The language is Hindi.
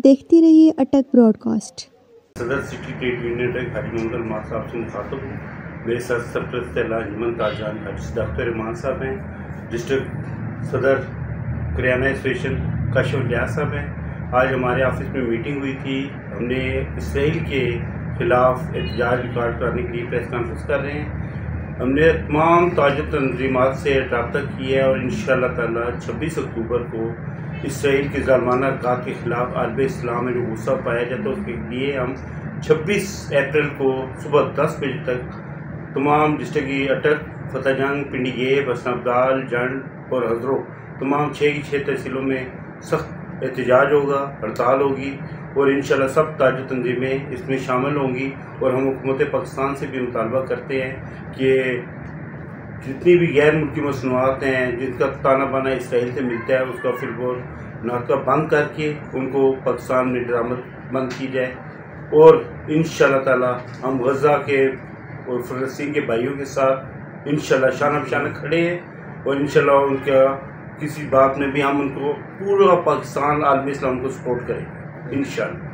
देखते रहिए अटक ब्रॉडकास्ट। सदर सिटी ट्रेड यूनियन अटक हाजी मंगल मान साहब से मुखातब हूँ। मेरे साथ सरपरस्त हिमंत आजान डॉक्टर ईमान साहब हैं, डिस्ट्रिक्ट सदर करियाना एसोसिएशन काशिफ लियाज साहब हैं। आज हमारे ऑफिस में मीटिंग हुई थी। हमने इसराइल के खिलाफ एहतजाज रिकॉर्ड कराने के लिए प्रेस कॉन्फ्रेंस कर रहे हैं। हमने तमाम ताज़ा तंजीमात से रब्ता किया है और इंशाअल्लाह ताला 26 अक्टूबर को इसराइल के ज़ालिमाना हरकत के ख़िलाफ़ आलम इस्लाम में जो गुस्सा पाया जाता है उसके लिए हम 26 अप्रैल को सुबह 10 बजे तक तमाम डिस्ट्रिक्ट की अटक, फतेहजंग, पिंडी गेब, हसन अब्दाल, जंड और हजरों तमाम 6 की 6 तहसीलों में सख्त एहतजाज होगा, हड़ताल होगी और इंशाअल्लाह सब ताज़ा तंजीमें इसमें शामिल होंगी। और हम हुकूमत पाकिस्तान से भी मुतालबा करते हैं कि जितनी भी गैर मुल्की मसनूआत हैं जिनका ताना बाना इसराइल से मिलता है उसका फिलहाल नाका बंद करके उनको पाकिस्तान में दरामद बंद की जाए। और इंशाअल्लाह ताला हम गज़ा के और फ़लस्तीन के भाइयों के साथ इंशाअल्लाह शाना बशाना खड़े हैं और इंशाअल्लाह उनका किसी बात में भी हम उनको पूरा पाकिस्तान आलम इस्लाम को सपोर्ट करेंगे इंशाअल्लाह।